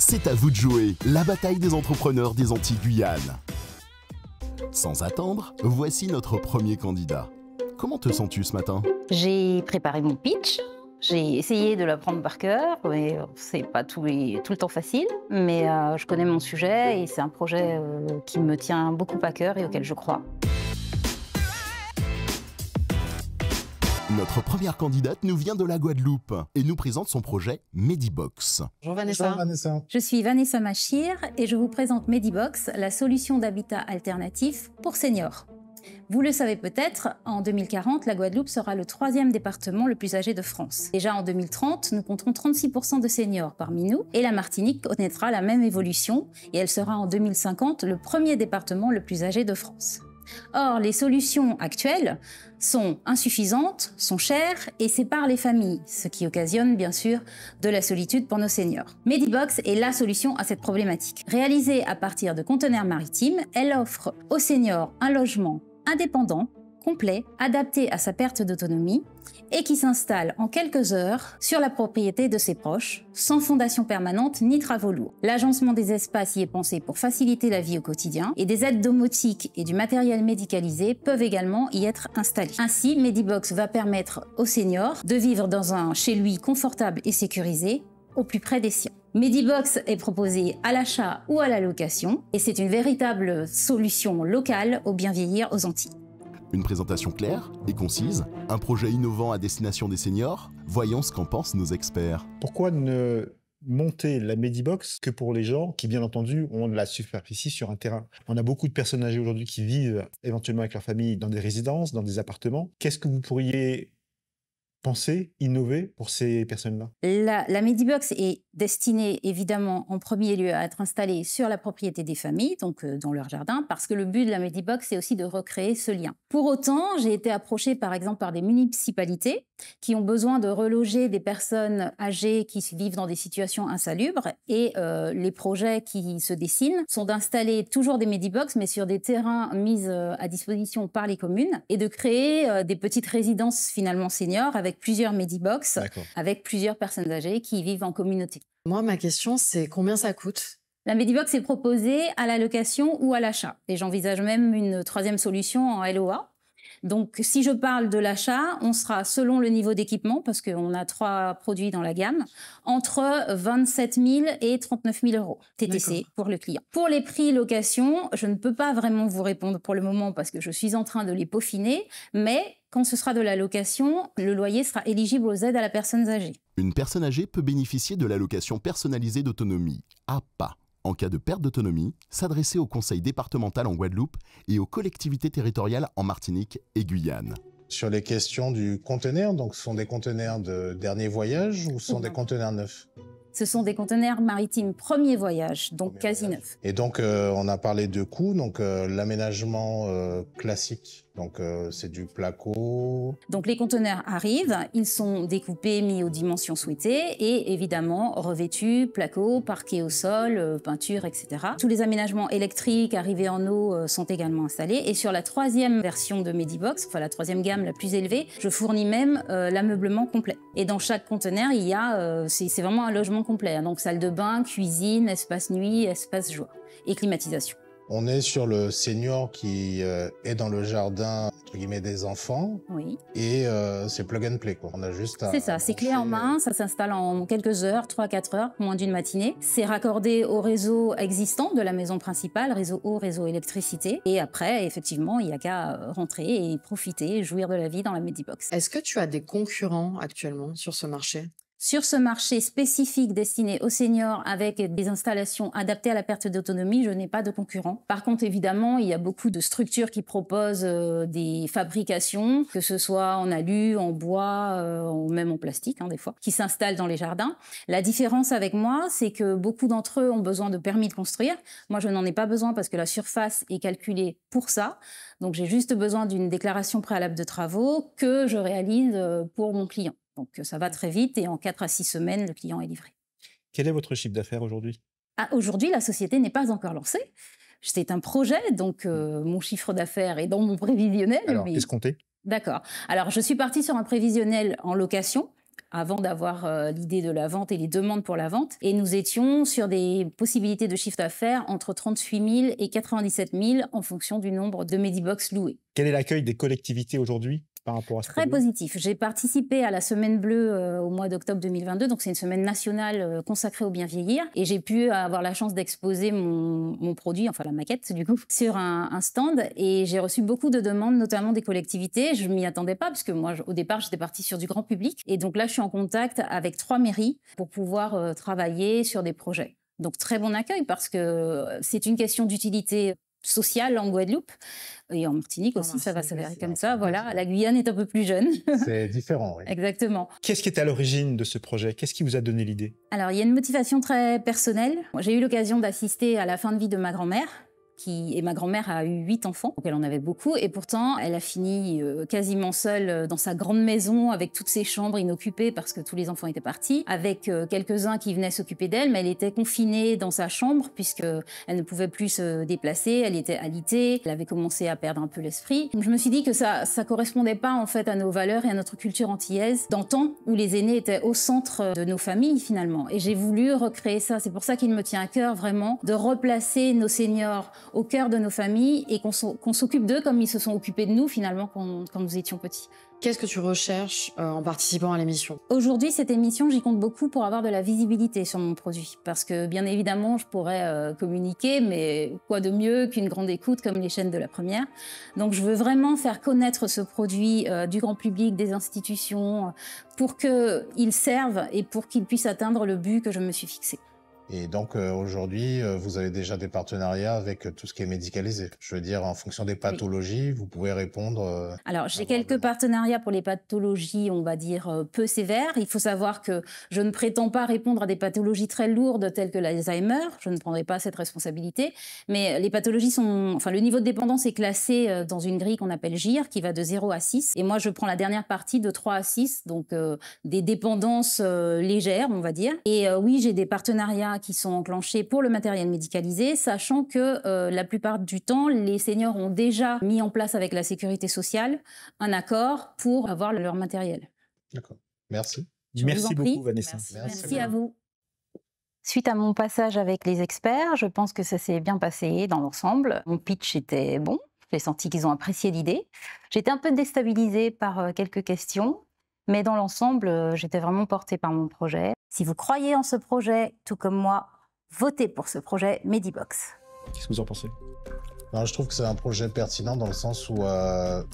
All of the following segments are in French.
C'est à vous de jouer, la bataille des entrepreneurs des Antilles-Guyane. Sans attendre, voici notre premier candidat. Comment te sens-tu ce matin? J'ai préparé mon pitch. J'ai essayé de l'apprendre par cœur, mais c'est pas tout le temps facile. Mais je connais mon sujet et c'est un projet qui me tient beaucoup à cœur et auquel je crois. Notre première candidate nous vient de la Guadeloupe et nous présente son projet Medibox. Bonjour Vanessa. Bonjour Vanessa. Je suis Vanessa Machir et je vous présente Medibox, la solution d'habitat alternatif pour seniors. Vous le savez peut-être, en 2040, la Guadeloupe sera le 3e département le plus âgé de France. Déjà en 2030, nous compterons 36% de seniors parmi nous et la Martinique connaîtra la même évolution et elle sera en 2050 le 1er département le plus âgé de France. Or, les solutions actuelles sont insuffisantes, sont chères et séparent les familles, ce qui occasionne bien sûr de la solitude pour nos seniors. Medibox est la solution à cette problématique. Réalisée à partir de conteneurs maritimes, elle offre aux seniors un logement indépendant, complet, adapté à sa perte d'autonomie et qui s'installe en quelques heures sur la propriété de ses proches, sans fondation permanente ni travaux lourds. L'agencement des espaces y est pensé pour faciliter la vie au quotidien et des aides domotiques et du matériel médicalisé peuvent également y être installés. Ainsi, Medibox va permettre aux seniors de vivre dans un chez lui confortable et sécurisé, au plus près des siens. Medibox est proposé à l'achat ou à la location et c'est une véritable solution locale au bien vieillir aux Antilles. Une présentation claire et concise, un projet innovant à destination des seniors, voyons ce qu'en pensent nos experts. Pourquoi ne monter la Medibox que pour les gens qui, bien entendu, ont de la superficie sur un terrain? On a beaucoup de personnes âgées aujourd'hui qui vivent éventuellement avec leur famille dans des résidences, dans des appartements. Qu'est-ce que vous pourriez penser, innover pour ces personnes-là? La Medibox est destinée évidemment en premier lieu à être installée sur la propriété des familles, donc dans leur jardin, parce que le but de la Medibox c'est aussi de recréer ce lien. Pour autant, j'ai été approchée par exemple par des municipalités qui ont besoin de reloger des personnes âgées qui vivent dans des situations insalubres et les projets qui se dessinent sont d'installer toujours des Medibox mais sur des terrains mis à disposition par les communes et de créer des petites résidences finalement seniors avec plusieurs Medibox, avec plusieurs personnes âgées qui vivent en communauté. Moi, ma question, c'est combien ça coûte? La Medibox est proposée à la location ou à l'achat. Et j'envisage même une troisième solution en LOA. Donc, si je parle de l'achat, on sera, selon le niveau d'équipement, parce qu'on a 3 produits dans la gamme, entre 27 000 et 39 000 euros TTC pour le client. Pour les prix location, je ne peux pas vraiment vous répondre pour le moment parce que je suis en train de les peaufiner, mais quand ce sera de la location, le loyer sera éligible aux aides à la personne âgée. Une personne âgée peut bénéficier de l'allocation personnalisée d'autonomie, APA. En cas de perte d'autonomie, s'adresser au conseil départemental en Guadeloupe et aux collectivités territoriales en Martinique et Guyane. Sur les questions du conteneur, donc ce sont des conteneurs de dernier voyage ou ce sont des conteneurs neufs? Ce sont des conteneurs maritimes premier voyage, donc quasi neufs. Et donc, on a parlé de coûts, donc l'aménagement classique, donc c'est du placo. Donc les conteneurs arrivent, ils sont découpés, mis aux dimensions souhaitées et évidemment revêtus, placo, parquets au sol, peinture, etc. Tous les aménagements électriques arrivés en eau sont également installés. Et sur la 3e version de Medibox, enfin la 3e gamme la plus élevée, je fournis même l'ameublement complet. Et dans chaque conteneur, il y a, c'est vraiment un logement complet, hein, donc salle de bain, cuisine, espace nuit, espace jour et climatisation. On est sur le senior qui est dans le jardin entre guillemets des enfants. Oui. Et c'est plug and play quoi. On a juste à... C'est ça, c'est clé en main, ça s'installe en quelques heures, 3-4 heures, moins d'une matinée. C'est raccordé au réseau existant de la maison principale, réseau eau, réseau électricité. Et après, effectivement, il n'y a qu'à rentrer et profiter, jouir de la vie dans la Medibox. Est-ce que tu as des concurrents actuellement sur ce marché? Sur ce marché spécifique destiné aux seniors avec des installations adaptées à la perte d'autonomie, je n'ai pas de concurrents. Par contre, évidemment, il y a beaucoup de structures qui proposent des fabrications, que ce soit en alu, en bois, ou même en plastique, hein, des fois, qui s'installent dans les jardins. La différence avec moi, c'est que beaucoup d'entre eux ont besoin de permis de construire. Moi, je n'en ai pas besoin parce que la surface est calculée pour ça. Donc, j'ai juste besoin d'une déclaration préalable de travaux que je réalise pour mon client. Donc, ça va très vite et en 4 à 6 semaines, le client est livré. Quel est votre chiffre d'affaires aujourd'hui? Aujourd'hui, la société n'est pas encore lancée. C'est un projet, donc mon chiffre d'affaires est dans mon prévisionnel. Alors, escompté? D'accord. Alors, je suis partie sur un prévisionnel en location avant d'avoir l'idée de la vente et les demandes pour la vente. Et nous étions sur des possibilités de chiffre d'affaires entre 38 000 et 97 000 en fonction du nombre de Medibox loués. Quel est l'accueil des collectivités aujourd'hui par rapport à ce Très positif. J'ai participé à la Semaine Bleue au mois d'octobre 2022, donc c'est une semaine nationale consacrée au bien vieillir. Et j'ai pu avoir la chance d'exposer mon produit, enfin la maquette du coup, sur un stand. Et j'ai reçu beaucoup de demandes, notamment des collectivités. Je ne m'y attendais pas, parce que moi, au départ, j'étais partie sur du grand public. Et donc là, je suis en contact avec 3 mairies pour pouvoir travailler sur des projets. Donc très bon accueil, parce que c'est une question d'utilité sociale en Guadeloupe et en Martinique aussi, ça va s'avérer comme ça. Voilà, la Guyane est un peu plus jeune. C'est différent, oui. Exactement. Qu'est-ce qui est à l'origine de ce projet? Qu'est-ce qui vous a donné l'idée? Alors, il y a une motivation très personnelle. J'ai eu l'occasion d'assister à la fin de vie de ma grand-mère. Et ma grand-mère a eu 8 enfants, donc elle en avait beaucoup. Et pourtant, elle a fini quasiment seule dans sa grande maison, avec toutes ses chambres inoccupées parce que tous les enfants étaient partis, avec quelques-uns qui venaient s'occuper d'elle, mais elle était confinée dans sa chambre puisqu'elle ne pouvait plus se déplacer, elle était alitée, elle avait commencé à perdre un peu l'esprit. Donc je me suis dit que ça correspondait pas en fait à nos valeurs et à notre culture antillaise d'antan, où les aînés étaient au centre de nos familles finalement. Et j'ai voulu recréer ça. C'est pour ça qu'il me tient à cœur vraiment de replacer nos seniors au cœur de nos familles et qu'on s'occupe d'eux comme ils se sont occupés de nous finalement quand nous étions petits. Qu'est-ce que tu recherches en participant à l'émission? Aujourd'hui, cette émission, j'y compte beaucoup pour avoir de la visibilité sur mon produit. Parce que bien évidemment, je pourrais communiquer, mais quoi de mieux qu'une grande écoute comme les chaînes de la première. Donc je veux vraiment faire connaître ce produit du grand public, des institutions, pour qu'il serve et pour qu'il puisse atteindre le but que je me suis fixé. Et donc aujourd'hui, vous avez déjà des partenariats avec tout ce qui est médicalisé. Je veux dire, en fonction des pathologies, vous pouvez répondre... Alors, j'ai quelques partenariats pour les pathologies, on va dire, peu sévères. Il faut savoir que je ne prétends pas répondre à des pathologies très lourdes telles que l'Alzheimer. Je ne prendrai pas cette responsabilité. Mais les pathologies sont... Enfin, le niveau de dépendance est classé dans une grille qu'on appelle GIR, qui va de 0 à 6. Et moi, je prends la dernière partie de 3 à 6, donc des dépendances légères, on va dire. Et oui, j'ai des partenariats qui sont enclenchés pour le matériel médicalisé, sachant que la plupart du temps, les seniors ont déjà mis en place avec la sécurité sociale un accord pour avoir leur matériel. D'accord. Merci. Merci beaucoup, Vanessa. Merci à vous. Suite à mon passage avec les experts, je pense que ça s'est bien passé dans l'ensemble. Mon pitch était bon, j'ai senti qu'ils ont apprécié l'idée. J'étais un peu déstabilisée par quelques questions, mais dans l'ensemble, j'étais vraiment portée par mon projet. Si vous croyez en ce projet, tout comme moi, votez pour ce projet Medibox. Qu'est-ce que vous en pensez? Non, je trouve que c'est un projet pertinent dans le sens où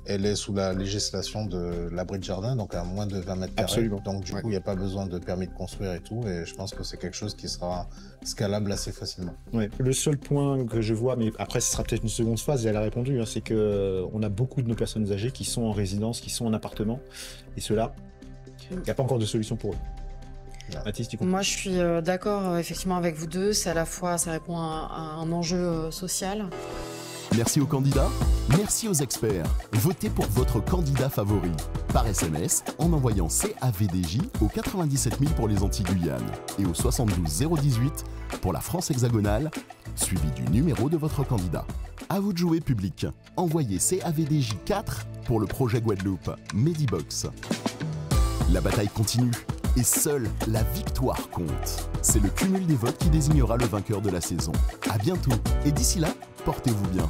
elle est sous la législation de l'abri de jardin, donc à moins de 20 mètres carrés. Absolument. Donc du coup, il n'y a pas besoin de permis de construire et tout. Et je pense que c'est quelque chose qui sera scalable assez facilement. Ouais. Le seul point que je vois, mais après ce sera peut-être une seconde phase, et elle a répondu, hein, c'est qu'on a beaucoup de nos personnes âgées qui sont en résidence, qui sont en appartement, et ceux-là, il n'y a pas encore de solution pour eux. Mathis, tu comprends? Moi, je suis d'accord effectivement avec vous deux. C'est à la fois, ça répond à un enjeu social. Merci aux candidats, merci aux experts. Votez pour votre candidat favori par SMS en envoyant CAVDJ au 97 000 pour les Antilles-Guyane et au 72 018 pour la France hexagonale, suivi du numéro de votre candidat. À vous de jouer, public. Envoyez CAVDJ 4 pour le projet Guadeloupe Medibox. La bataille continue et seule la victoire compte. C'est le cumul des votes qui désignera le vainqueur de la saison. À bientôt et d'ici là, portez-vous bien.